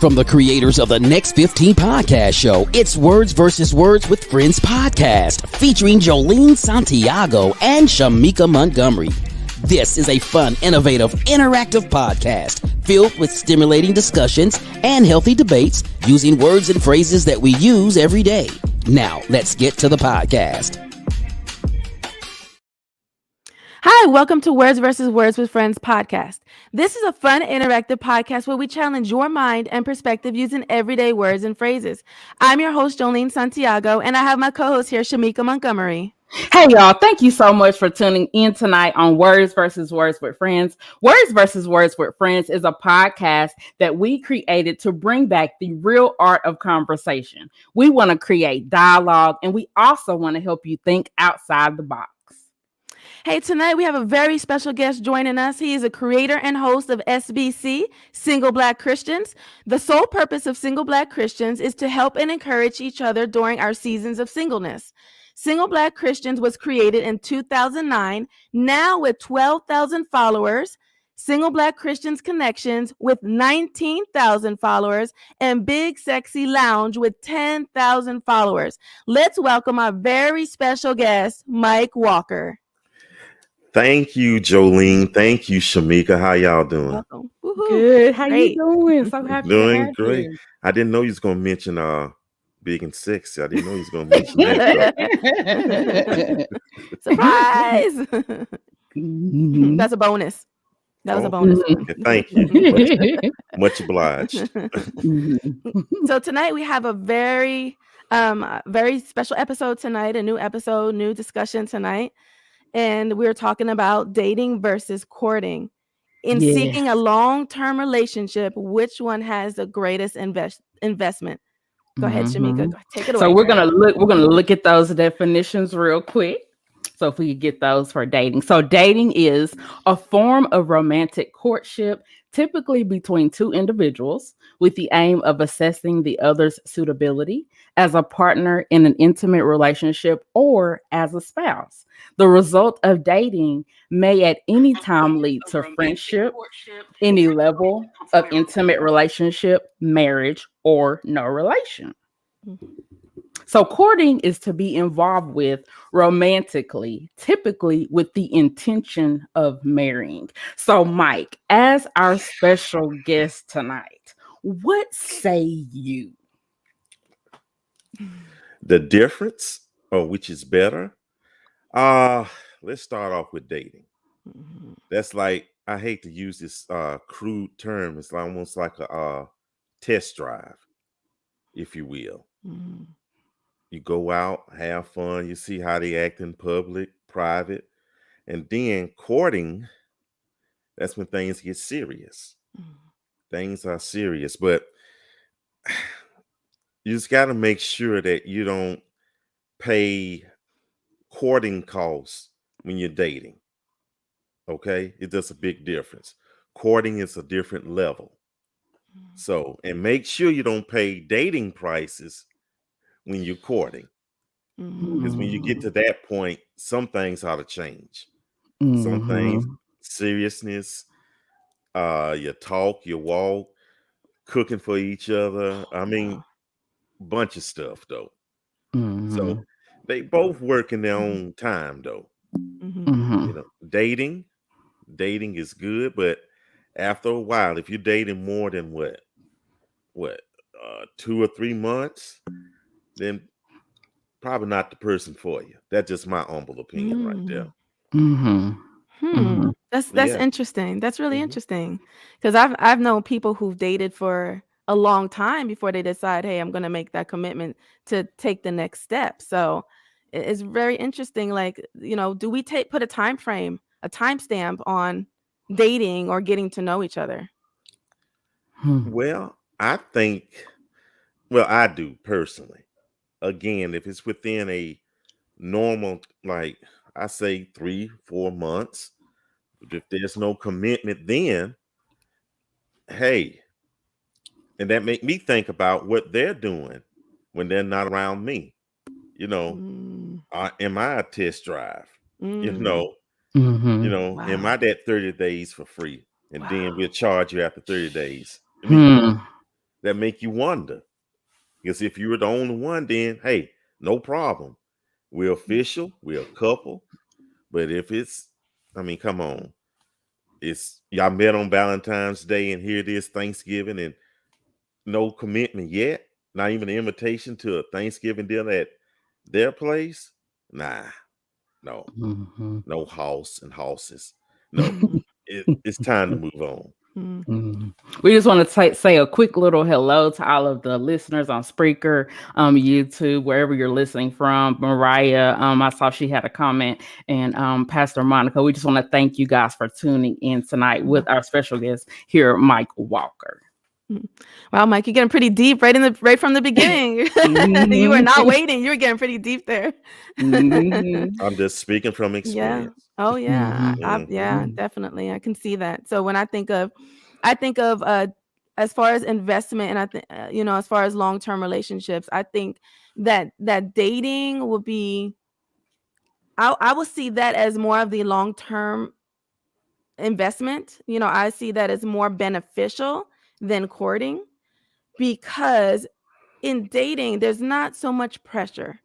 From the creators of the Next 15 podcast show, it's Words vs. Words with Friends podcast, featuring Jolene Santiago and Shamika Montgomery. This is a fun, innovative, interactive podcast filled with stimulating discussions and healthy debates using words and phrases that we use every day. Now, let's get to the podcast. Hi, welcome to Words vs. Words with Friends podcast. This is a fun, interactive podcast where we challenge your mind and perspective using everyday words and phrases. I'm your host, Jolene Santiago, and I have my co-host here, Shamika Montgomery. Hey, y'all. Thank you so much for tuning in tonight on Words vs. Words with Friends. Words vs. Words with Friends is a podcast that we created to bring back the real art of conversation. We want to create dialogue, and we also want to help you think outside the box. Hey, tonight we have a very special guest joining us. He is a creator and host of SBC, Single Black Christians. The sole purpose of Single Black Christians is to help and encourage each other during our seasons of singleness. Single Black Christians was created in 2009, now with 12,000 followers, Single Black Christians Connections with 19,000 followers, and Big Sexy Lounge with 10,000 followers. Let's welcome our very special guest, Mike Walker. Thank you, Jolene. Thank you, Shamika. How y'all doing? Good. How you doing? So happy doing to have great. you. I didn't know you was gonna mention Big and Sexy. I didn't know you was gonna mention that. Surprise! That's a bonus. That was a bonus. Okay, thank you. Much obliged. So tonight we have a very special episode tonight, a new episode, new discussion tonight. And we're talking about dating versus courting. In seeking a long-term relationship, which one has the greatest investment? Go ahead, Shamika. Take it away. So we're gonna look at those definitions real quick. So if we could get those for dating. So dating is a form of romantic courtship, typically between two individuals, with the aim of assessing the other's suitability as a partner in an intimate relationship or as a spouse. The result of dating may at any time lead to friendship, any level of intimate relationship, marriage, or no relation. So courting is to be involved with romantically, typically with the intention of marrying. So Mike, as our special guest tonight, what say you? The difference, or which is better? Let's start off with dating. That's like, I hate to use this crude term. It's almost like a test drive, if you will. You go out, have fun, you see how they act in public, private, and then courting, that's when things get serious. Things are serious, but you just got to make sure that you don't pay courting costs when you're dating. Okay? It does a big difference. Courting is a different level. So, and make sure you don't pay dating prices when you're courting. Because when you get to that point, some things ought to change. Some things, seriousness, your talk, your walk, cooking for each other. I mean, bunch of stuff though. So they both work in their own time though. You know, dating is good, but after a while, if you're dating more than what 2 or 3 months, then probably not the person for you. That's just my humble opinion right there. That's interesting. That's really interesting, because I've known people who've dated for a long time before they decide, hey, I'm going to make that commitment to take the next step. So it's very interesting. Like, you know, do we put a time frame, a timestamp on dating or getting to know each other? Well, I do personally. Again, if it's within a normal, like I say 3-4 months, if there's no commitment, then hey, and that make me think about what they're doing when they're not around me. You know, am I a test drive? You know, am I that 30 days for free? And then we'll charge you after 30 days. I mean, that make you wonder. Because if you were the only one, then hey, no problem. We're official, we're a couple. But if it's, I mean, come on. It's y'all met on Valentine's Day and here it is Thanksgiving and no commitment yet. Not even an invitation to a Thanksgiving dinner at their place. Nah, no, no house and houses. No, it's time to move on. We just want to say a quick little hello to all of the listeners on Spreaker, YouTube, wherever you're listening from. Mariah, I saw she had a comment, and Pastor Monica. We just want to thank you guys for tuning in tonight with our special guest here, Mike Walker. Wow, Mike, you're getting pretty deep right from the beginning. You were not waiting. You were getting pretty deep there. I'm just speaking from experience. Yeah. Oh yeah. Yeah, definitely. I can see that. So when I think of as far as investment, and I think as far as long-term relationships, I think that dating would be. I will see that as more of the long-term investment. I see that as more beneficial than courting, because in dating there's not so much pressure.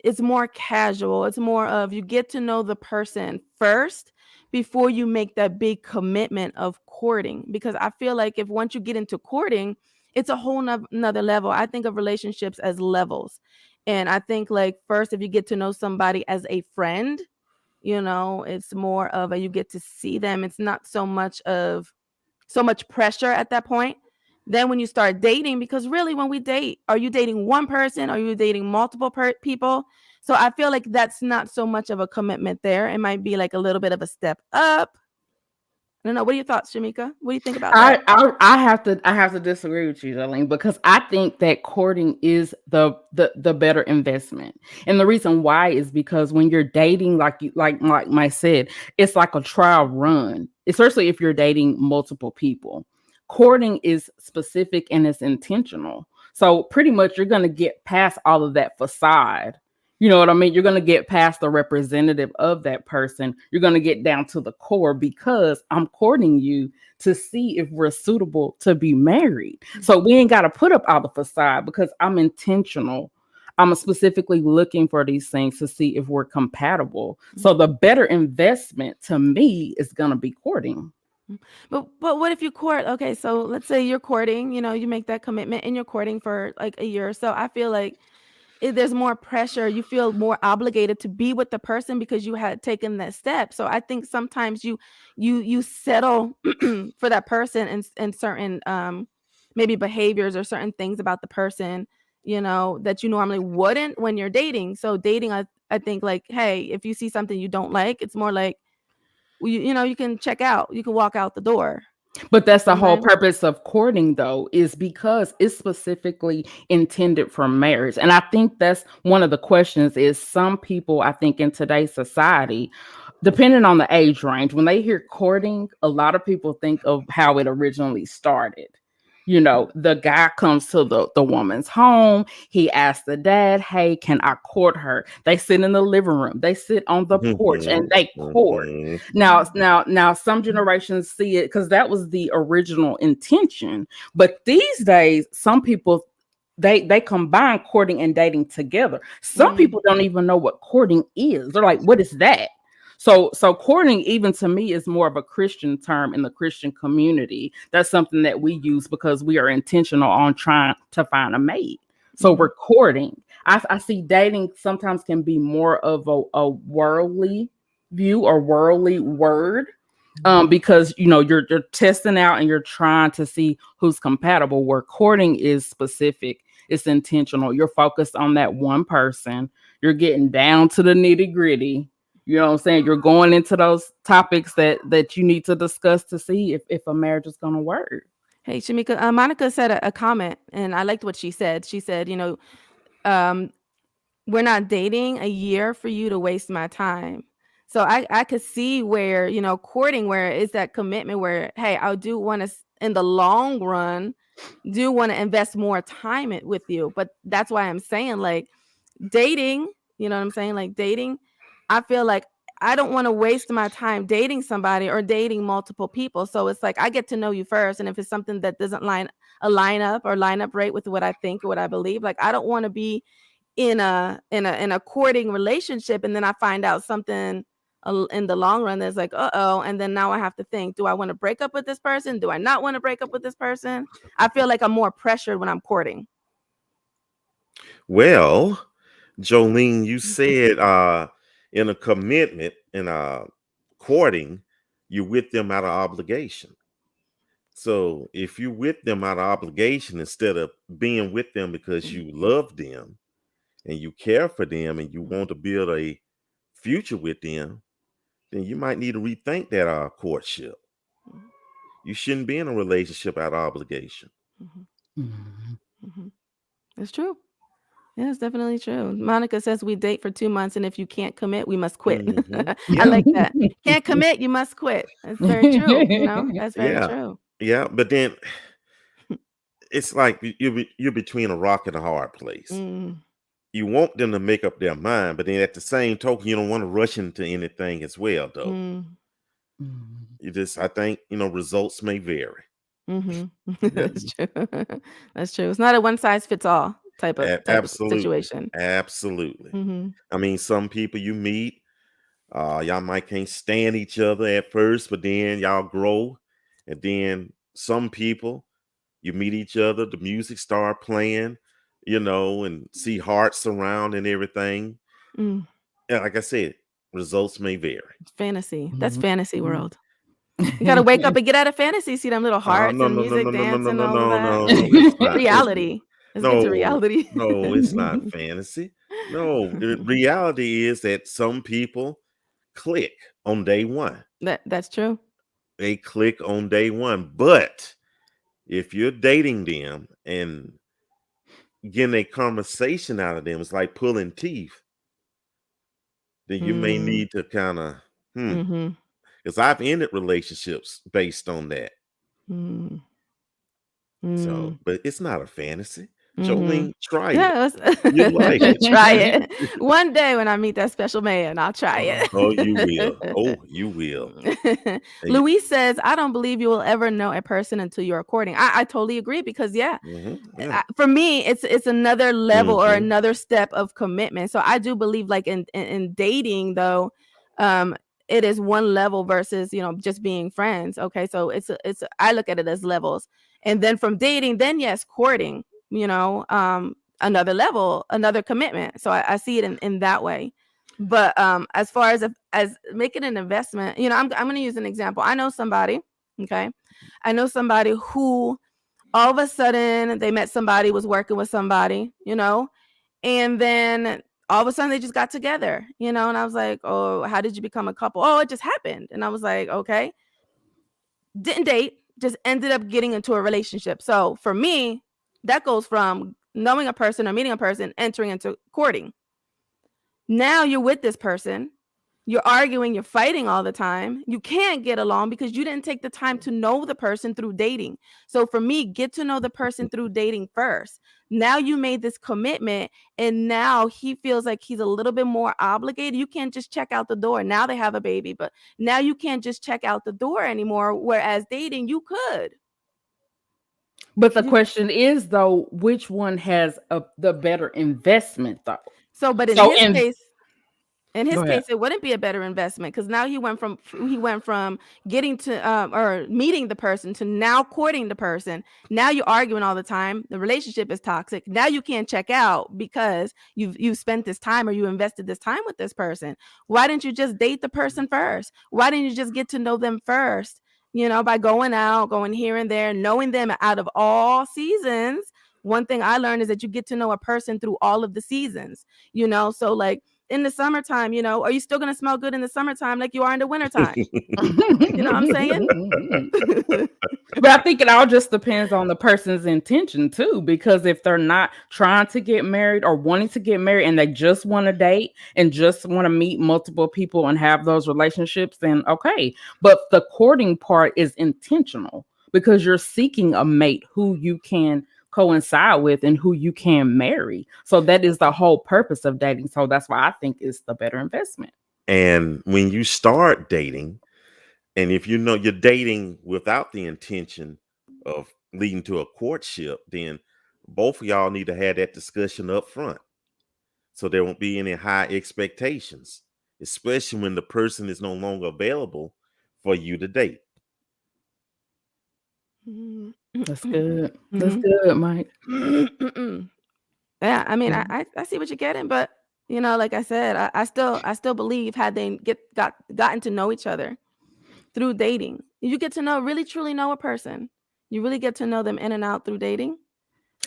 It's more casual. It's more of you get to know the person first before you make that big commitment of courting. Because I feel like if once you get into courting, it's a whole nother level. I think of relationships as levels. And I think like first, if you get to know somebody as a friend, it's more of you get to see them. It's not so much pressure at that point. Then when you start dating, because really when we date, are you dating one person? Are you dating multiple people? So I feel like that's not so much of a commitment there. It might be like a little bit of a step up. I don't know. What are your thoughts, Shamika? What do you think about that? I have to disagree with you, Jolene, because I think that courting is the better investment. And the reason why is because when you're dating, like Mike said, it's like a trial run, especially if you're dating multiple people. Courting is specific and it's intentional. So pretty much you're going to get past all of that facade. You know what I mean? You're going to get past the representative of that person. You're going to get down to the core, because I'm courting you to see if we're suitable to be married. So we ain't got to put up all the facade, because I'm intentional. I'm specifically looking for these things to see if we're compatible. So the better investment to me is going to be courting. But what if you court? Okay, so let's say you're courting, you make that commitment and you're courting for like a year or so. I feel like there's more pressure. You feel more obligated to be with the person because you had taken that step. So I think sometimes you settle for that person and certain maybe behaviors or certain things about the person, that you normally wouldn't when you're dating. So dating, I think like, hey, if you see something you don't like, it's more like, you can check out, you can walk out the door. But that's the whole purpose of courting, though, is because it's specifically intended for marriage. And I think that's one of the questions is some people, I think in today's society, depending on the age range, when they hear courting, a lot of people think of how it originally started. The guy comes to the woman's home. He asks the dad, hey, can I court her? They sit in the living room. They sit on the porch and they court. Now, some generations see it because that was the original intention. But these days, some people, they combine courting and dating together. Some people don't even know what courting is. They're like, what is that? So courting, even to me, is more of a Christian term in the Christian community. That's something that we use because we are intentional on trying to find a mate. So we're courting. I see dating sometimes can be more of a worldly view or worldly word, because you're testing out and you're trying to see who's compatible. Where courting is specific, it's intentional. You're focused on that one person. You're getting down to the nitty gritty. You know what I'm saying? You're going into those topics that you need to discuss to see if a marriage is going to work. Hey, Shamika, Monica said a comment, and I liked what she said. She said, we're not dating a year for you to waste my time. So I could see where, courting, where it's that commitment where, hey, I do want to, in the long run, do want to invest more time with you. But that's why I'm saying, like, dating, you know what I'm saying? Like, dating, I feel like I don't want to waste my time dating somebody or dating multiple people. So it's like I get to know you first. And if it's something that doesn't line line up right with what I think or what I believe. Like, I don't want to be in a courting relationship and then I find out something in the long run that's like, uh-oh, and then now I have to think, do I want to break up with this person? Do I not want to break up with this person? I feel like I'm more pressured when I'm courting. Well, Jolene, you said in a commitment, in a courting, you're with them out of obligation. So if you're with them out of obligation instead of being with them because you love them and you care for them and you want to build a future with them, then you might need to rethink that courtship. You shouldn't be in a relationship out of obligation. It's true. Yeah, it's definitely true. Monica says we date for 2 months, and if you can't commit, we must quit. I like that. Can't commit, you must quit. That's very true. That's very true. Yeah, but then it's like you're between a rock and a hard place. You want them to make up their mind, but then at the same token, you don't want to rush into anything as well, though. I think, results may vary. That's true. That's true. It's not a one size fits all type of situation. Absolutely. I mean, some people you meet, y'all might can't stand each other at first, but then y'all grow. And then some people, you meet each other, the music start playing, and see hearts around and everything. And like I said, results may vary. Fantasy. That's fantasy world. You gotta wake up and get out of fantasy, see them little hearts and music dance and all of that. Reality. Let's get to reality. No, it's not fantasy. No, the reality is that some people click on day one. That's true. They click on day one. But if you're dating them and getting a conversation out of them, it's like pulling teeth. Then you may need to kind of, because I've ended relationships based on that. So, but it's not a fantasy. Jolene, try it. You like it. Try it. One day when I meet that special man, I'll try it. Oh, you will. Oh, you will. Louise says, I don't believe you will ever know a person until you're courting. I totally agree because for me, it's another level or another step of commitment. So I do believe like in dating though, it is one level versus, just being friends. Okay. So I look at it as levels. And then from dating, then yes, courting, another level, another commitment. So I see it in that way. But as far as making an investment, I'm going to use an example. I know somebody, okay? I know somebody who all of a sudden they met somebody, was working with somebody, and then all of a sudden they just got together, and I was like, oh, how did you become a couple? Oh, it just happened. And I was like, okay. Didn't date, just ended up getting into a relationship. So for me, that goes from knowing a person or meeting a person, entering into courting. Now you're with this person. You're arguing, you're fighting all the time. You can't get along because you didn't take the time to know the person through dating. So for me, get to know the person through dating first. Now you made this commitment and now he feels like he's a little bit more obligated. You can't just check out the door. Now they have a baby, but now you can't just check out the door anymore. Whereas dating, you could. But the question is, though, which one has the better investment, though? So, but in his case, it wouldn't be a better investment because now he went from getting to or meeting the person to now courting the person. Now you're arguing all the time. The relationship is toxic. Now you can't check out because you've spent this time or you invested this time with this person. Why didn't you just date the person first? Why didn't you just get to know them first? By going out, going here and there, knowing them out of all seasons. One thing I learned is that you get to know a person through all of the seasons, so like in the summertime, are you still going to smell good in the summertime like you are in the wintertime? You know what I'm saying? But I think it all just depends on the person's intention too, because if they're not trying to get married or wanting to get married and they just want to date and just want to meet multiple people and have those relationships, then okay. But the courting part is intentional because you're seeking a mate who you can coincide with and who you can marry. So that is the whole purpose of dating. So that's why I think it's the better investment. And when you start dating, and if you're dating without the intention of leading to a courtship, then both of y'all need to have that discussion up front, so there won't be any high expectations, especially when the person is no longer available for you to date. That's good. That's good, Mike. Yeah, I mean, I see what you're getting, but like I said, I still believe had they gotten to know each other through dating, you get to really truly know a person. You really get to know them in and out through dating.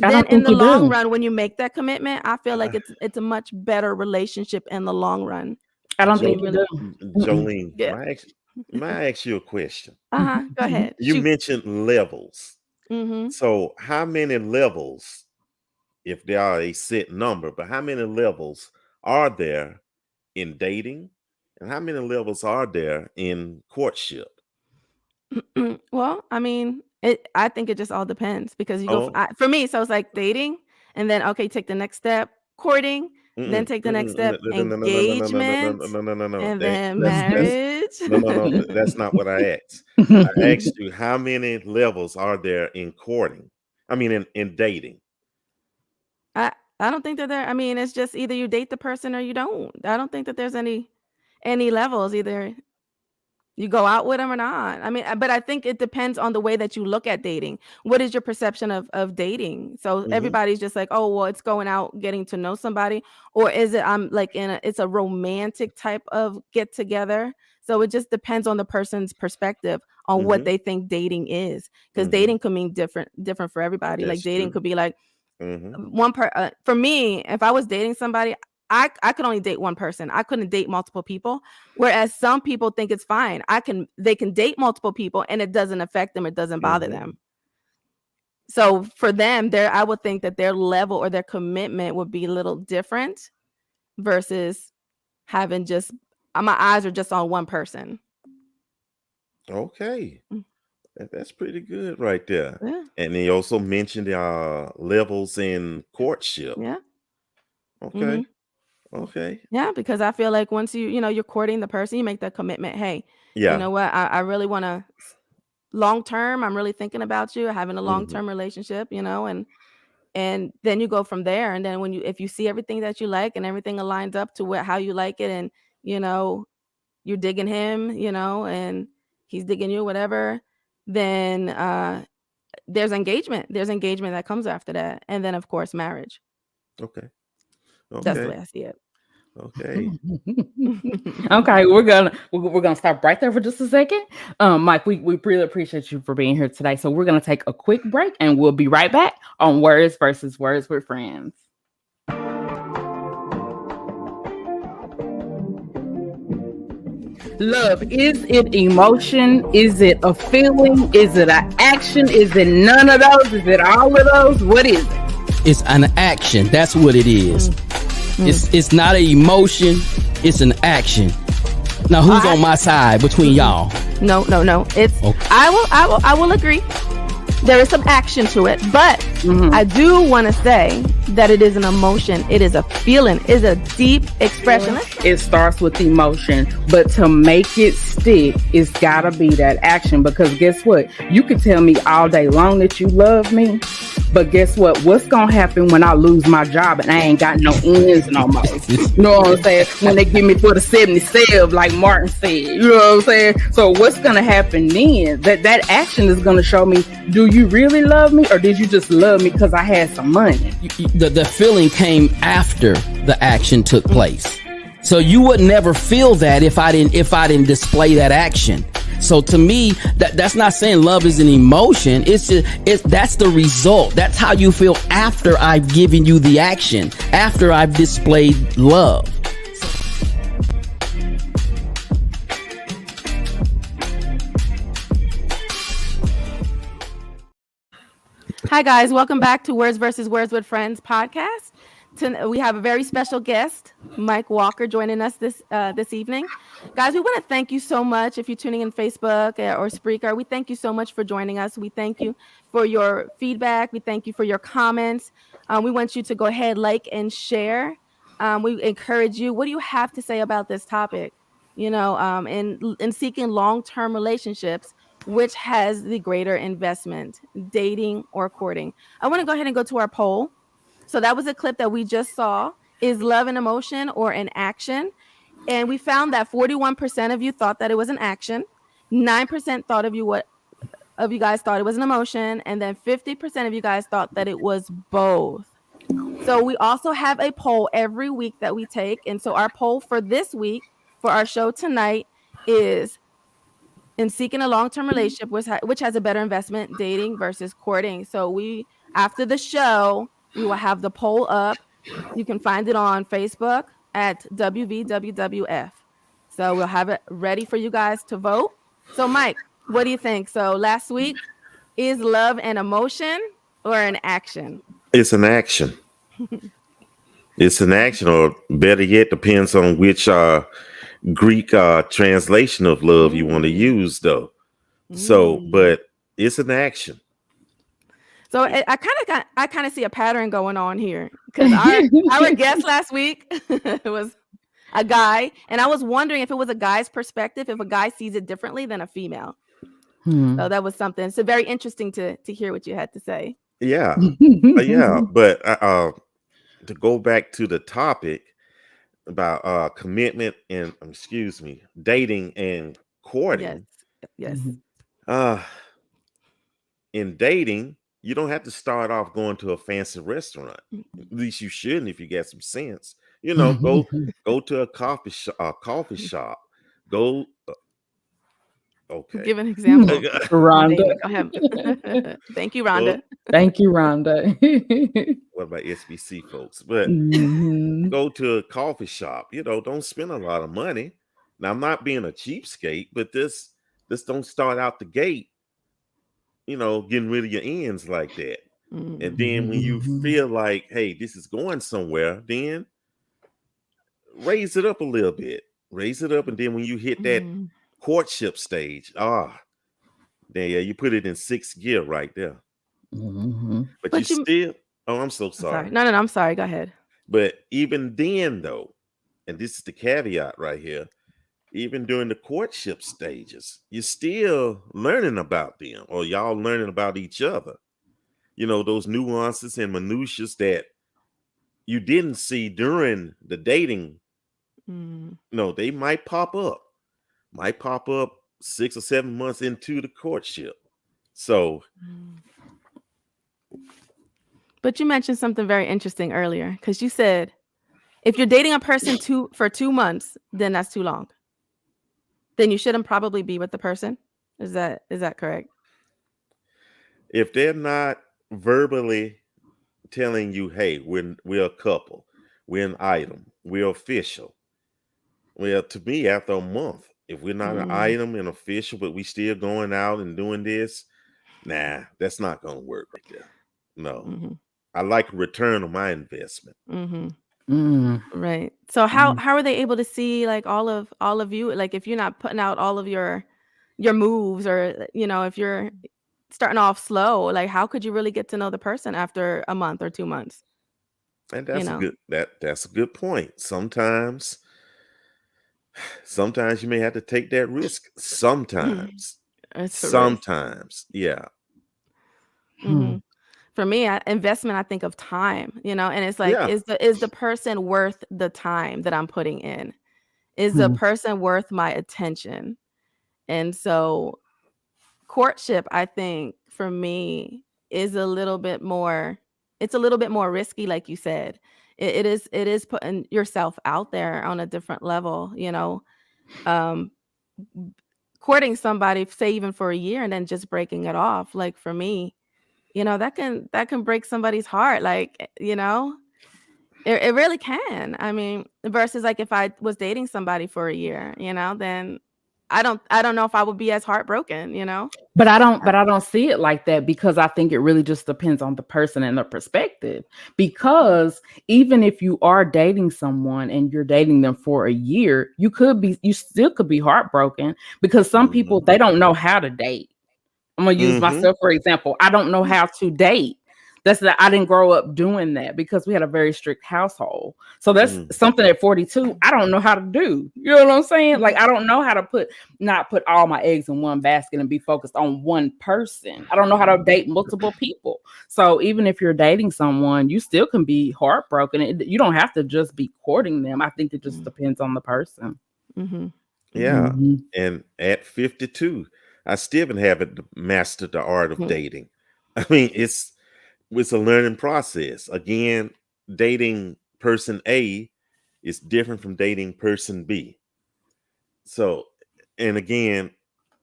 Then in the long run, when you make that commitment, I feel like it's a much better relationship in the long run. I don't think you do. Jolene, may I ask you a question? Go ahead. You mentioned levels. Mm-hmm. So how many levels, if there are a set number, but how many levels are there in dating, and how many levels are there in courtship? Well, I mean, I think it just all depends, because you go Oh. for me, so it's like dating, and then take the next step, courting, then take the next step, engagement, and then marriage. No, that's not what I asked. I asked you how many levels are there in courting? I mean, in dating. I don't think that I mean, it's just either you date the person or you don't. I don't think that there's any levels. Either you go out with them or not. I mean, but I think it depends on the way that you look at dating. What is your perception of dating? So everybody's just like, oh, well, it's going out, getting to know somebody, or is it like it's a romantic type of get together? So it just depends on the person's perspective on what they think dating is, because dating could mean different for everybody. That's like dating true. could be like for me, if I was dating somebody, I could only date one person. I couldn't date multiple people. Whereas some people think it's fine. They can date multiple people and it doesn't affect them. It doesn't bother them. So for them, I would think that their level or their commitment would be a little different versus having just my eyes are just on one person. Okay. That's pretty good right there. Yeah. And he also mentioned levels in courtship. Yeah. Okay. Okay. Yeah, because I feel like once you're courting the person, you make that commitment. Hey, you know what? I really want to long term. I'm really thinking about you, having a long term relationship, and then you go from there. And then if you see everything that you like and everything aligns up to how you like it, and you're digging him, and he's digging you, whatever, then there's engagement. There's engagement that comes after that, and then of course marriage. Okay. That's the way I see it. Okay. Okay, we're gonna stop right there for just a second. Mike, we really appreciate you for being here today. So we're gonna take a quick break and we'll be right back on Words versus Words with Friends. Love, is it emotion? Is it a feeling? Is it an action? Is it none of those? Is it all of those? What is it? It's an action. That's what it is. It's not an emotion. It's an action. Now, who's on my side between y'all? No. It's okay. I will agree. There is some action to it, but I do want to say that it is an emotion. It is a feeling. It's a deep expression. It starts with emotion, but to make it stick, it's gotta be that action. Because guess what? You can tell me all day long that you love me, but guess what? What's gonna happen when I lose my job and I ain't got no ends no more? You know what I'm saying? When they give me for the 77, like Martin said, you know what I'm saying? So what's gonna happen then? That action is gonna show me, do you really love me, or did you just love me because I had some money? The feeling came after the action took place. So you would never feel that if I didn't display that action. So to me, that's not saying love is an emotion. That's the result. That's how you feel after I've given you the action, after I've displayed love. Hi guys, welcome back to Words versus Words with Friends podcast. We have a very special guest, Mike Walker, joining us this evening. Guys, we want to thank you so much. If you're tuning in Facebook or Spreaker, we thank you so much for joining us. We thank you for your feedback. We thank you for your comments. We want you to go ahead, like and share. We encourage you. What do you have to say about this topic? In seeking long-term relationships, which has the greater investment, dating or courting? I want to go ahead and go to our poll. So that was a clip that we just saw. Is love an emotion or an action? And we found that 41% of you thought that it was an action. 9% thought of you guys thought it was an emotion, and then 50% of you guys thought that it was both. So we also have a poll every week that we take. And so our poll for this week, for our show tonight, is in seeking a long-term relationship, which has a better investment, dating versus courting. So after the show, we will have the poll up. You can find it on Facebook at WVWWF. So we'll have it ready for you guys to vote. So Mike, what do you think? So last week, is love an emotion or an action? It's an action. It's an action, or better yet, depends on which Greek translation of love you want to use, though. So, but it's an action. So I kind of see a pattern going on here, because our guest last week was a guy, and I was wondering if it was a guy's perspective, if a guy sees it differently than a female. So that was something. So very interesting to hear what you had to say. Yeah, yeah. But to go back to the topic about commitment and dating and courting. Yes. In dating, you don't have to start off going to a fancy restaurant. At least you shouldn't if you got some sense. You know, go to a coffee shop. Go. Okay. Give an example. Rhonda. Thank you, Rhonda. Thank you, Rhonda. What about SBC folks? But go to a coffee shop. You know, don't spend a lot of money. Now, I'm not being a cheapskate, but this don't start out the gate, you know, getting rid of your ends like that. And then when you feel like, hey, this is going somewhere, then raise it up a little bit. Raise it up, and then when you hit that courtship stage, then you put it in 6th gear right there. But you still, I'm so sorry. No, I'm sorry. Go ahead. But even then, though, and this is the caveat right here, even during the courtship stages, you're still learning about them, or y'all learning about each other. You know, those nuances and minutiae that you didn't see during the dating. No, they might pop up 6 or 7 months into the courtship. So, but you mentioned something very interesting earlier, because you said if you're dating a person for 2 months, then that's too long. Then you shouldn't probably be with the person. Is that correct? If they're not verbally telling you, hey, we're a couple, we're an item, we're official. Well, to me, after a month, if we're not an item and official, but we still going out and doing this, nah, that's not going to work right there. No. I like a return on my investment. Right. So how are they able to see like all of you? Like if you're not putting out all of your moves, or you know, if you're starting off slow, like how could you really get to know the person after a month or 2 months? And that's a good point. Sometimes you may have to take that risk. Sometimes, yeah. For me, investment, I think of time, you know, and it's like, is the person worth the time that I'm putting in? Is the person worth my attention? And so courtship, I think for me is a little bit more risky. Like you said, it is putting yourself out there on a different level, you know, courting somebody, say even for a year, and then just breaking it off. Like for me, you know, that can break somebody's heart. Like, you know, it really can. I mean, versus like if I was dating somebody for a year, you know, then I don't know if I would be as heartbroken, you know. But I don't see it like that, because I think it really just depends on the person and the perspective. Because even if you are dating someone and you're dating them for a year, you still could be heartbroken, because some people, they don't know how to date. I'm gonna use myself for example. I don't know how to date. That's that I didn't grow up doing that because we had a very strict household. So that's Mm. something at 42 I don't know how to do. You know what I'm saying? Like I don't know how to not put all my eggs in one basket and be focused on one person. I don't know how to date multiple people. So even if you're dating someone, you still can be heartbroken. You don't have to just be courting them. I think it just depends on the person. Mm-hmm. Yeah. Mm-hmm. And at 52, I still haven't mastered the art of Mhm. dating. I mean, it's a learning process. Again, dating person A is different from dating person B. So, and again,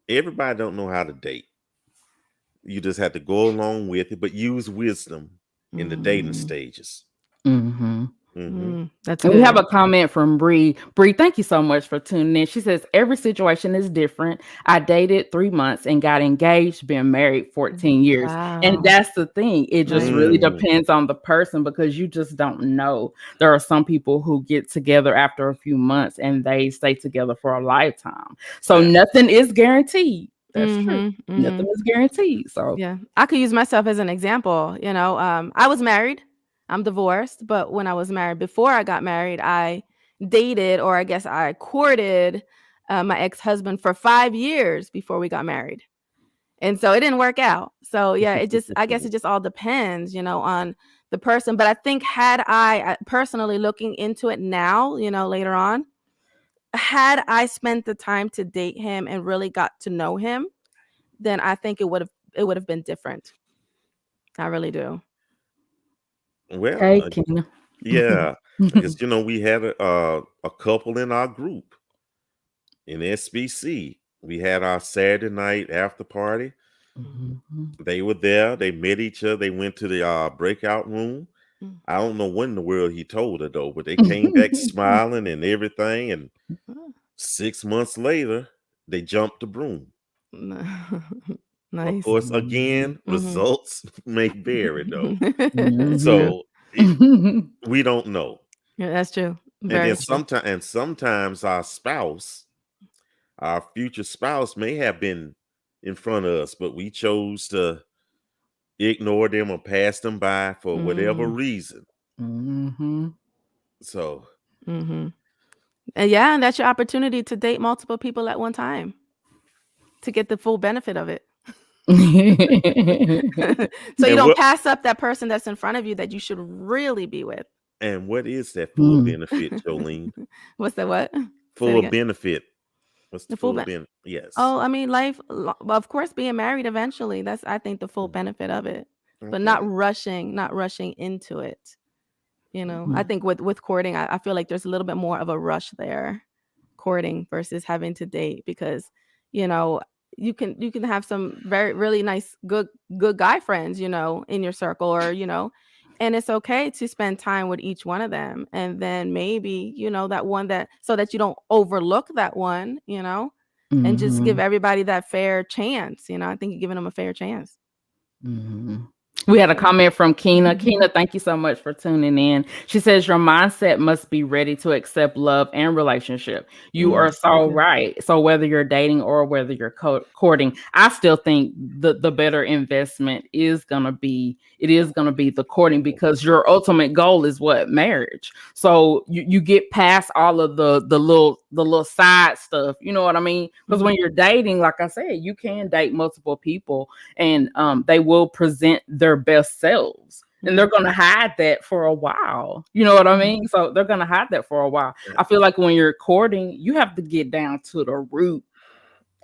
everybody don't know how to date. You just have to go along with it, but use wisdom in the dating Mhm. stages. Mm-hmm. That's And good. we have a comment from Bree. Bree, thank you so much for tuning in. She says, every situation is different. I dated 3 months and got engaged, been married 14 years. Wow. And that's the thing. It just really Mm. depends on the person because you just don't know. There are some people who get together after a few months and they stay together for a lifetime. So Yeah. nothing is guaranteed. That's true. Mhm, Nothing is guaranteed. So Yeah, I could use myself as an example. You know, I was married. I'm divorced, but when I was married, before I got married, I dated, or I guess I courted my ex-husband for 5 years before we got married. And so it didn't work out. So yeah, I guess it just all depends, you know, on the person. But I think had I personally looking into it now, you know, later on, had I spent the time to date him and really got to know him, then I think it would have been different. I really do. Well, hey, Kina. yeah, because we had a couple in our group in SBC. We had our Saturday night after party. Mhm. They were there. They met each other. They went to the breakout room. Mm. I don't know what in the world he told her though, but they came back smiling and everything. And Oh, 6 months later, they jumped the broom. Of nice. course, again, Mhm. results may vary though. Mhm. So we don't know. Yeah, that's true. And Very then true. sometimes our future spouse may have been in front of us, but we chose to ignore them or pass them by for whatever reason. Mhm. So Mhm. And yeah, and that's your opportunity to date multiple people at one time to get the full benefit of it. So you and don't what pass up that person that's in front of you that you should really be with. and what is that full benefit, Jolene? What's the what? Say it Full again. benefit. What's the The full full benefit. benefit? Yes. Oh, I mean, of course, being married eventually. That's, I think, the full benefit of it. But not Okay. rushing into it. You know, I think with courting, I feel like there's a little bit more of a rush there, courting versus having to date, because, you know, you can have some really nice, good guy friends, you know, in your circle, or, you know, and it's okay to spend time with each one of them. And then maybe, you know, that one so that you don't overlook that one, you know, and just give Mhm. everybody that fair chance. You know, I think you're giving them a fair chance. Mhm. We had a comment from Kina. Kina, thank you so much for tuning in. She says your mindset must be ready to accept love and relationship. You are so right. So whether you're dating or whether you're courting, I still think the better investment is gonna be the courting, because your ultimate goal is what? Marriage. So you get past all of the little side stuff. You know what I mean? Because when you're dating, like I said, you can date multiple people, and they will present their best selves, and they're going to hide that for a while. You know what I mean? So they're going to hide that for a while. I feel like when you're courting, you have to get down to the root,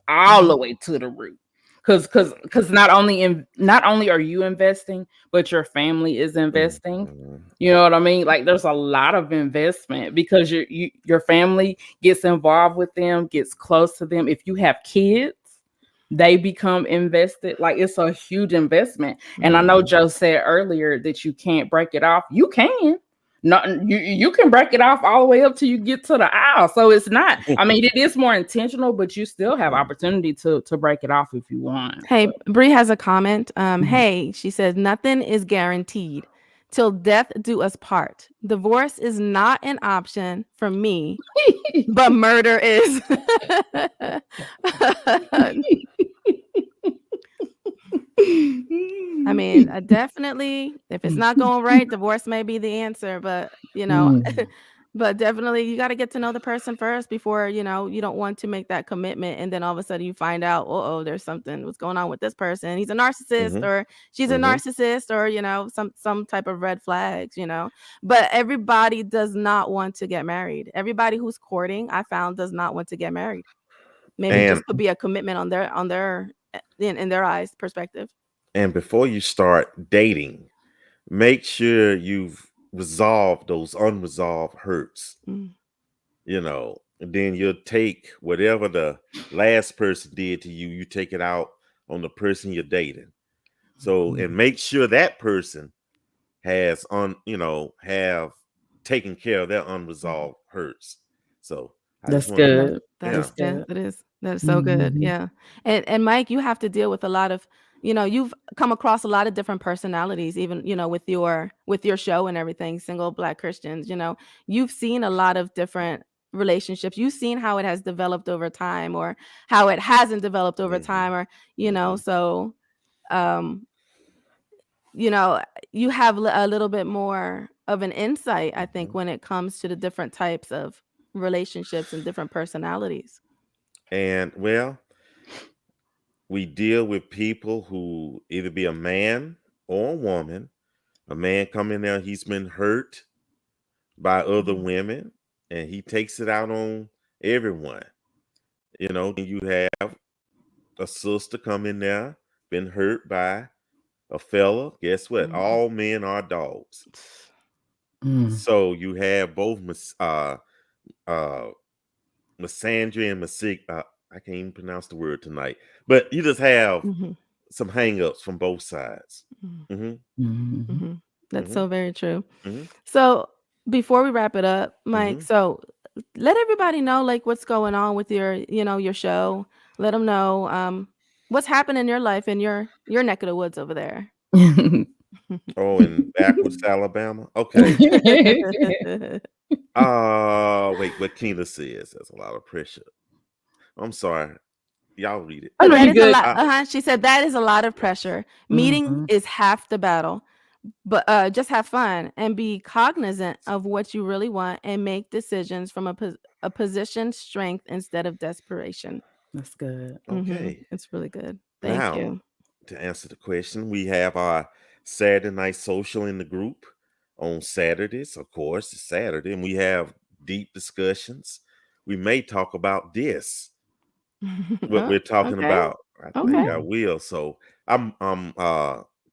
all the way to the root. Because not only are you investing, but your family is investing. You know what I mean? Like there's a lot of investment, because your family gets involved with them, gets close to them. If you have kids, they become invested. Like it's a huge investment. And I know Joe said earlier that you can't break it off. You can. No, you can break it off all the way up till you get to the aisle. So it's not, I mean, it is more intentional, but you still have opportunity to break it off if you want. Hey, Bree has a comment. Hey, she says, nothing is guaranteed. Till death do us part. Divorce is not an option for me, but murder is. I mean, definitely, if it's not going right, divorce may be the answer, but, but definitely you gotta get to know the person first before, you don't want to make that commitment, and then all of a sudden you find out, "Uh-oh, there's something what's going on with this person. He's a narcissist Mm-hmm. or she's a Mm-hmm. narcissist," or, some type of red flags. But everybody does not want to get married. Everybody who's courting, I found, does not want to get married. Maybe it And just could be a commitment in their eyes perspective. and before you start dating, make sure you've resolved those unresolved hurts. Mm. And then you'll take whatever the last person did to you, you take it out on the person you're dating. So, and make sure that person has have taken care of their unresolved hurts. So I That's just want to, good. That yeah. is, That's yeah, good. that is so good. Mhm. Yeah. And Mike, you have to deal with a lot of, you've come across a lot of different personalities, even, with your show and everything, Single Black Christians. You've seen a lot of different relationships. You've seen how it has developed over time or how it hasn't developed over time, Mhm. or, Mhm. so um, you know, you have a little bit more of an insight, I think, Mhm. when it comes to the different types of relationships and different personalities. And well, we deal with people who either be a man or a woman. A man come in there, he's been hurt by other Mhm. women, and he takes it out on everyone. Then you have a sister come in there, been hurt by a fella. Guess what? Mhm. All men are dogs. Mm. So you have both uh misandry and I can't even pronounce the word tonight. But you just have Mhm. some hangups from both sides. Mhm. Hmm. Mhm. Mhm. That's Hmm. so very true. Hmm. So, before we wrap it up, Mike, Hmm. so let everybody know, like, what's going on with your show. Let them know what's happening in your life in your neck of the woods over there. Oh, in Backwoods, Alabama. Okay. Wait, what Keena says. That's a lot of pressure. I'm sorry. Y'all read it. I So know that you is a good. lot. She said that is a lot of pressure. Meeting Mhm. is half the battle. But just have fun and be cognizant of what you really want and make decisions from a position strength instead of desperation. That's good. Okay. It's really good. Thank Now, you. to answer the question, we have our Saturday night social in the group on Saturdays. Of course, it's Saturday, and we have deep discussions. We may talk about this, what Oh, we're talking okay. about. I think Okay. I will. So I'm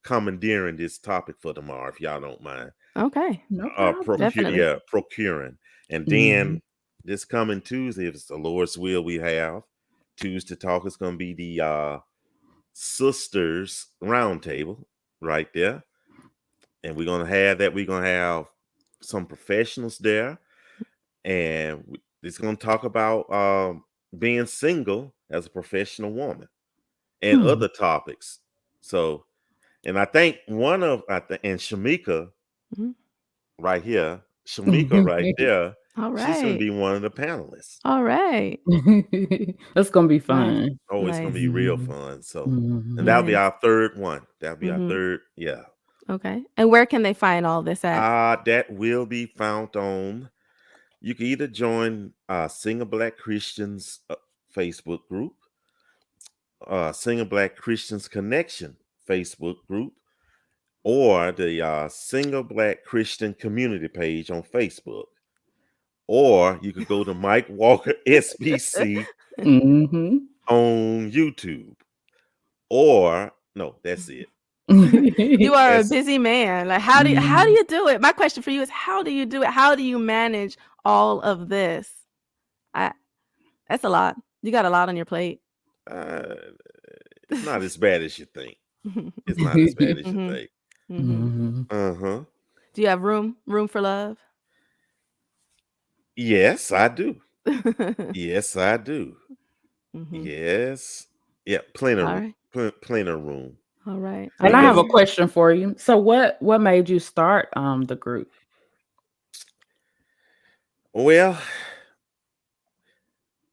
commandeering this topic for tomorrow, if y'all don't mind. Okay. No problem. Definitely. Procuring. And Mhm. then this coming Tuesday, if it's the Lord's will, we have Tuesday talk is gonna be the sisters roundtable right there. And we're gonna have that. We're gonna have some professionals there, and it's gonna talk about being single as a professional woman and Hmm. other topics. So, and I think and Shamika Mhm. right here, Shamika right there, All she's gonna right. be one of the panelists. All right. That's gonna be Nice. fun. Oh, it's gonna Nice. be real Mhm. fun. So, and Mhm. that'll be Nice. our third one. That'll be our Hmm. third. Yeah. Okay. And where can they find all this at? That will be found on. You can either join Single Black Christians Facebook group, Single Black Christians Connection Facebook group, or the Single Black Christian Community page on Facebook. Or you could go to Mike Walker SBC Mhm. on YouTube. Or no, that's it. You are a That's busy man. Like, how do Mhm. you do it? My question for you is, how do you do it? How do you manage all of this? I That's a lot. You got a lot on your plate. uh, it's not as bad as you think. It's not as bad as you Mhm. think. Mhm. Mhm. Uh-huh. Do you have room for love? Yes, I do. Yes, I do. Mhm. Yes. Yeah, All right. plenty of room. All right. And I'm I have Because a here. question for you. So what made you start the group? well,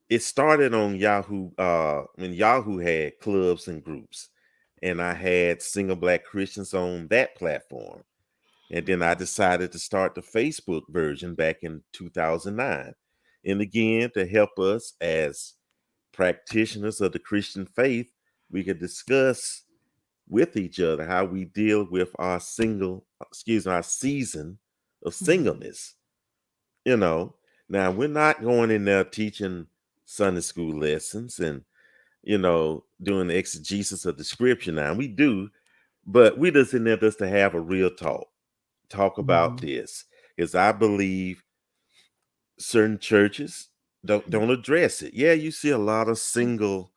it started on Yahoo when Yahoo had clubs and groups. and I had single Black Christians on that platform. And then I decided to start the Facebook version back in 2009. And again, to help us as practitioners of the Christian faith, we could discuss with each other how we deal with our season of singleness. Now we're not going in there teaching Sunday school lessons and doing the exegesis of the scripture. Now we do, but we just in there just to have a real talk about this, because I believe certain churches don't address it. Yeah, you see a lot of single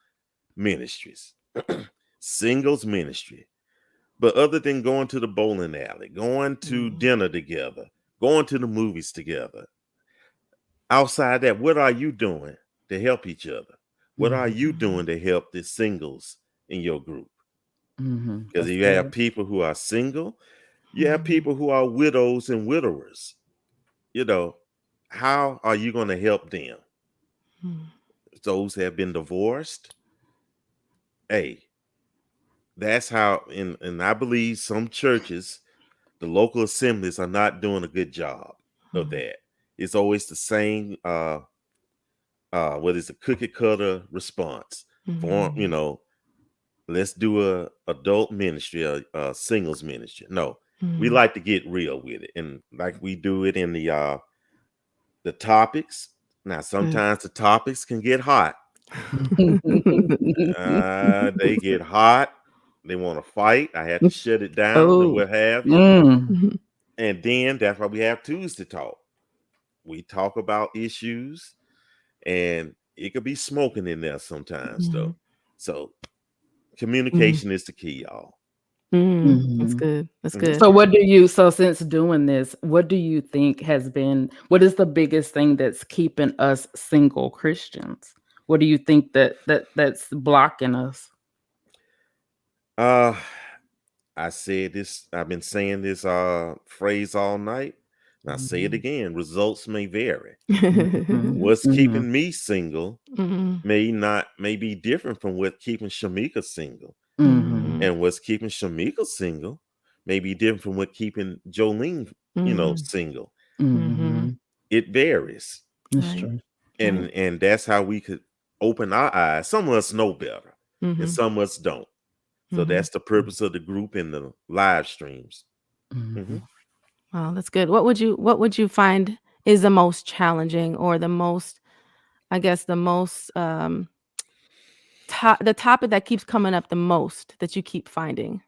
ministries, singles ministry. But other than going to the bowling alley, going to dinner together, going to the movies together, outside that, what are you doing to help each other? What are you doing to help the singles in your group? Because you have people who are single, you have people who are widows and widowers. How are you going to help them? Those have been divorced. Hey, that's how, and I believe some churches, the local assemblies, are not doing a good job of that. It's always the same, what is a cookie cutter response for, let's do a adult ministry, a singles ministry. No, we like to get real with it. And like we do it in the topics. Now, sometimes the topics can get hot. They get hot. They want to fight. I have to shut it down and what have you. And then that's why we have Tuesday Talk. We talk about issues, and it could be smoking in there sometimes, though. So communication is the key, y'all. That's good. That's good. So since doing this, what do you think what is the biggest thing that's keeping us single Christians? What do you think that's blocking us? I said this, I've been saying this phrase all night, and I say it again, results may vary. What's keeping me single may be different from what keeping Shamika single. And what's keeping Shamika single may be different from what keeping Jolene, single. It varies. That's true. And that's how we could open our eyes. Some of us know better, and some of us don't. So that's the purpose of the group in the live streams. Wow, that's good. What would you find is the most challenging, or the most, the topic that keeps coming up the most that you keep finding?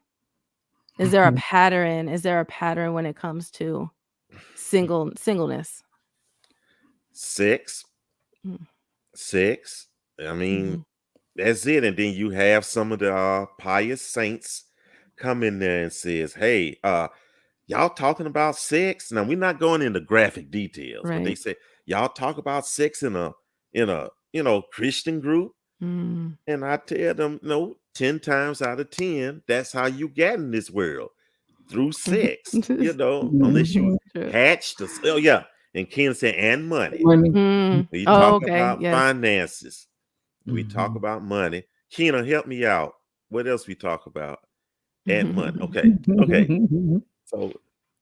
Is there a pattern? Is there a pattern when it comes to singleness? Sex. I mean, that's it. And then you have some of the pious saints come in there and says, hey, y'all talking about sex? Now, we're not going into graphic details, but they say, y'all talk about sex in a Christian group. And I tell them, no, 10 times out of 10, that's how you get in this world, through sex, unless you hatched us. Oh, yeah. And Ken said, and money. We talk about finances. We talk about money. Keena, help me out. What else we talk about? And money. Okay. So,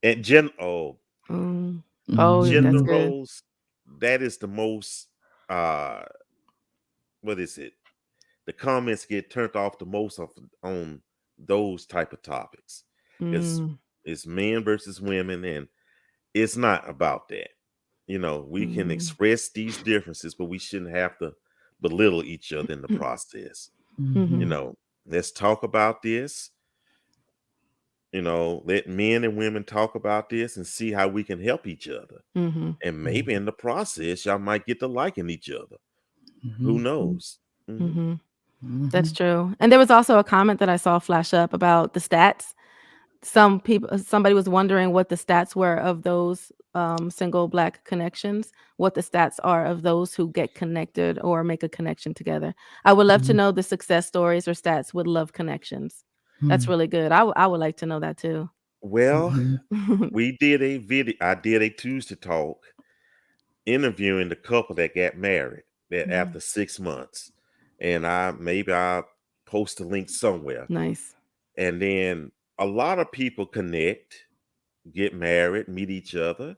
and gender roles, that is the most, what is it? The comments get turned off the most on those type of topics. It's men versus women, and it's not about that. We can express these differences, but we shouldn't have to belittle each other in the process. Let's talk about this. Let men and women talk about this and see how we can help each other. And maybe in the process, y'all might get to liking each other. Who knows? That's true. And there was also a comment that I saw flash up about the stats. Somebody was wondering what the stats were of those single Black connections, what the stats are of those who get connected or make a connection together. I would love to know the success stories or stats with love connections. That's really good. I would like to know that too. Well, we did a video. I did a Tuesday Talk interviewing the couple that got married after 6 months. And I'll post a link somewhere. Nice. And then a lot of people connect, get married, meet each other.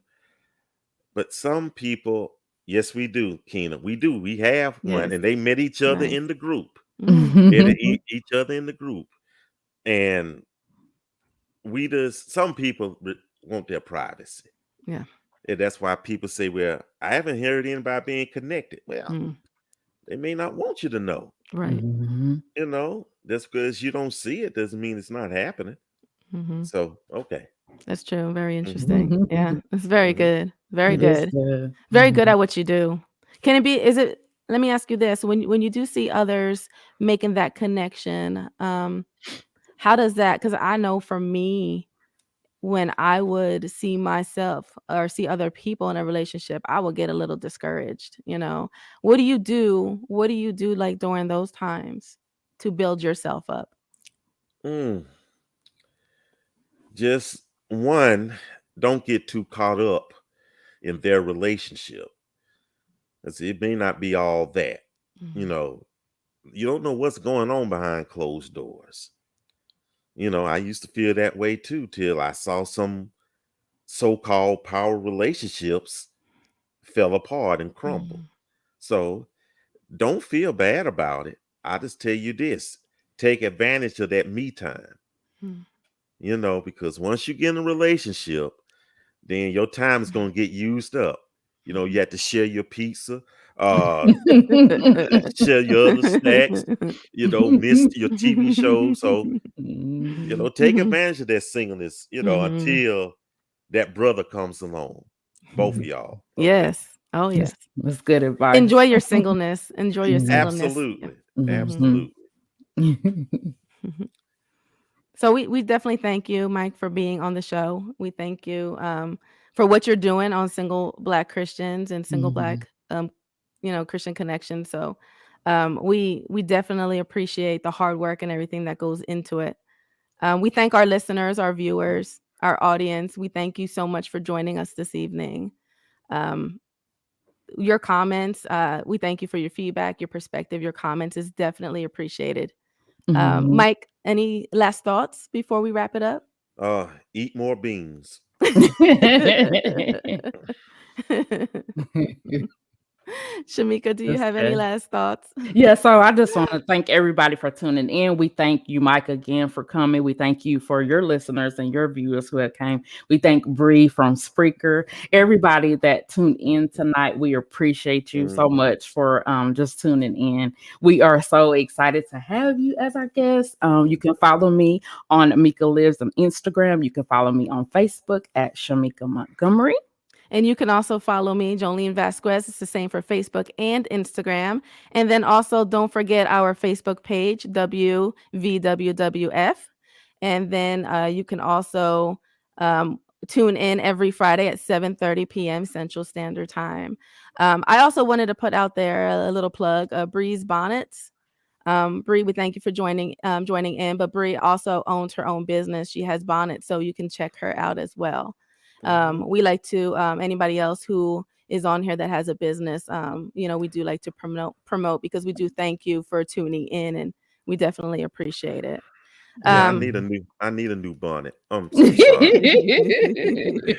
But some people, yes, we do, Keena. We do. We have one. Yes. And they met each other Nice. in the group. Mhm. Met each other in the group. And some people want their privacy. Yeah. And that's why people say, well, I haven't heard anybody being connected. Well, Mm. they may not want you to know. Right. You know, just because you don't see it doesn't mean it's not happening. Mhm. So, okay. That's true. Very Mhm. interesting. Yeah, it's very Mhm. good. Very It is good. good. Very good at what you do. Can it be? Is it? Let me ask you this: when you do see others making that connection, how does that? Because I know for me, when I would see myself or see other people in a relationship, I would get a little discouraged. What do you do? What do you do like during those times to build yourself up? Mm. Just one, don't get too caught up in their relationship. It may not be all that. You Mhm. know, you don't know what's going on behind closed doors. I used to feel that way too till I saw some so-called power relationships fell apart and crumble. Mhm. So don't feel bad about it. I just tell you this: take advantage of that me time. Mhm. Because once you get in a relationship, then your time is going to get used up. You have to share your pizza, share your other snacks, miss your TV show. So, take advantage of that singleness, Mhm. until that brother comes along. Both of y'all. Okay. Yes. Oh, yes. That's good advice. Enjoy your singleness. Enjoy your singleness. Absolutely. Mhm. Absolutely. So we definitely thank you, Mike, for being on the show. We thank you for what you're doing on Single Black Christians and Single Black Christian Connection. So we definitely appreciate the hard work and everything that goes into it. We thank our listeners, our viewers, our audience. We thank you so much for joining us this evening. Your comments, we thank you for your feedback, your perspective, your comments is definitely appreciated. Mike, any last thoughts before we wrap it up? Eat more beans. Shamika, do you have any last thoughts? Yeah, so I just want to thank everybody for tuning in. We thank you, Mike, again for coming. We thank you for your listeners and your viewers who have came. We thank Bree from Spreaker. Everybody that tuned in tonight, we appreciate you so much for just tuning in. We are so excited to have you as our guest. You can follow me on Mika Lives on Instagram. You can follow me on Facebook at Shamika Montgomery. And you can also follow me, Jolene Vasquez. It's the same for Facebook and Instagram. And then also don't forget our Facebook page, WVWWF. And then you can also tune in every Friday at 7:30 p.m. Central Standard Time. I also wanted to put out there a little plug, Bree's Bonnets. Bree, we thank you for joining in. But Bree also owns her own business. She has bonnets, so you can check her out as well. We like to anybody else who is on here that has a business, we do like to promote because we do thank you for tuning in, and we definitely appreciate it. Yeah, I need a new bonnet. I'm so sorry.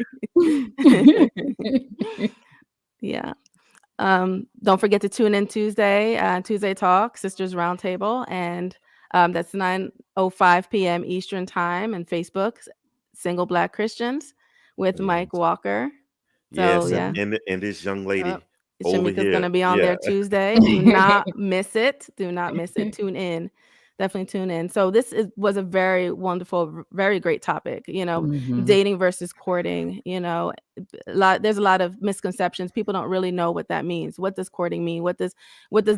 Yeah. Don't forget to tune in Tuesday Talk, Sisters Roundtable, and that's 9:05 p.m. Eastern Time, and Facebook, Single Black Christians with Mike Walker. So Yes, and this young lady over Shamika's going to here. be on there Tuesday. Do not miss it. Do not miss it. Tune in. Definitely tune in. So this was a very wonderful, very great topic, dating versus courting, there's a lot of misconceptions. People don't really know what that means. What does courting mean? What does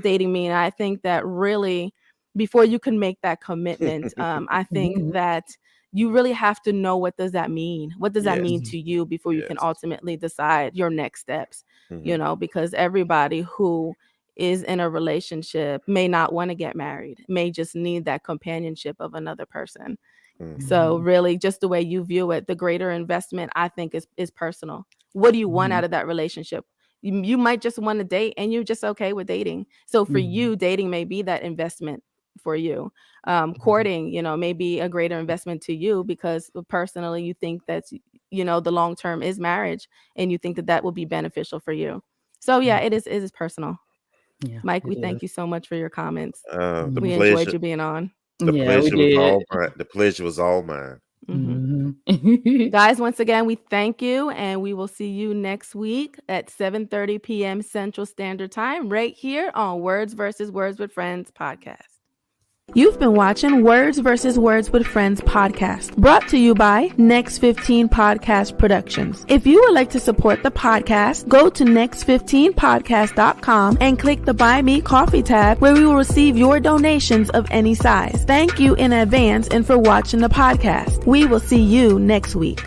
dating mean? I think that really, before you can make that commitment, I think that you really have to know, what does that mean? What does that mean to you before you can ultimately decide your next steps, because everybody who is in a relationship may not want to get married, may just need that companionship of another person. So really, just the way you view it, the greater investment, I think, is personal. What do you want out of that relationship? You might just want to date and you're just okay with dating. So for you, dating may be that investment for you. Courting, may be a greater investment to you because personally you think that, the long term is marriage and you think that will be beneficial for you. So yeah, it is personal. Yeah, Mike, we thank you so much for your comments. We enjoyed you being on. The pleasure was all mine. The pleasure was all mine. Mm-hmm. Guys, once again, we thank you, and we will see you next week at 7:30 p.m. Central Standard Time right here on Words vs. Words with Friends podcast. You've been watching Words vs. Words with Friends podcast, brought to you by Next 15 Podcast Productions. If you would like to support the podcast, go to next15podcast.com and click the Buy Me Coffee tab, where we will receive your donations of any size. Thank you in advance and for watching the podcast. We will see you next week.